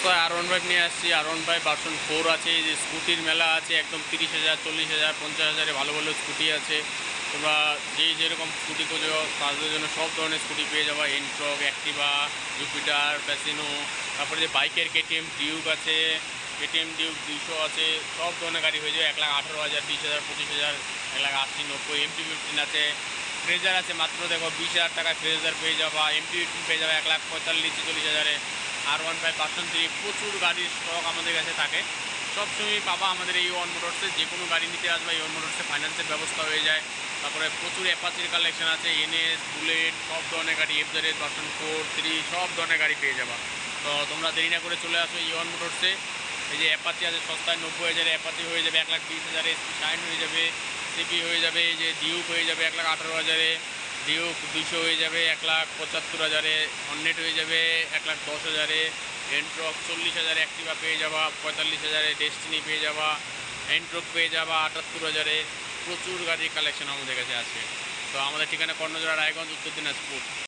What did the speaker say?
সস্তায় R15 নিয়ে আসছি। R15 ভার্সন 4 আছে, এই যে স্কুটির মেলা আছে, একদম 30,000, 40,000, 50,000 ভালো ভালো স্কুটি আছে। তোমরা যেরকম স্কুটি খোঁজো তাদের জন্য সব ধরনের স্কুটি পেয়ে যাবা। এনট্রক, অ্যাক্টিভা, জুপিটার, প্যাসিনো, তারপরে যে বাইকের কেটিএম ডিউক আছে, কেটিএম ডিউক 200 আছে, সব ধরনের গাড়ি হয়ে যাবে। 1,18,000, 20,000, 25,000, 1,80,000, 90, MT-15 আছে, ফ্রেজার আছে মাত্র দেখো 20,000 টাকায় ফ্রেজার পেয়ে যাবা। MT-15 পেয়ে যাবে 1,45,000-40,000-এ। R15 ভার্সন 3, প্রচুর গাড়ির স্টক আমাদের কাছে থাকে। সবসময় পাবা আমাদের এই ওয়ান মোটরসে। যে কোনো গাড়ি নিতে আসবে এই ওয়ান মোটরসে ফাইন্যান্সের ব্যবস্থা হয়ে যায়। তারপরে প্রচুর অ্যাপাচির কালেকশন আছে, এনএস, বুলেট, সব ধরনের গাড়ি, FZ ভার্সন 4, 3, সব ধরনের গাড়ি পেয়ে যাবা। তো তোমরা দেরি না করে চলে আসো এই ওয়ান মোটরসে। এই যে অ্যাপাচি আছে সস্তায় 90,000, অ্যাপাচি হয়ে যাবে 1,20,000, SP শাইন হয়ে যাবে, সিপি হয়ে যাবে, এই যে ডিউক হয়ে যাবে 1,18,000, ডিউক 200 হয়ে যাবে 1,75,000, হর্নেট হয়ে যাবে 1,10,000, এনট্রক 40,000, অ্যাক্টিভা পেয়ে যাবা 45,000, ডেস্টিনি পেয়ে যাবা, এনট্রক পেয়ে যাবা 78,000। প্রচুর গাড়ির কালেকশন আমাদের কাছে আছে। তো আমাদের ঠিকানা কর্ণজোড়া, রায়গঞ্জ, উত্তর দিনাজপুর।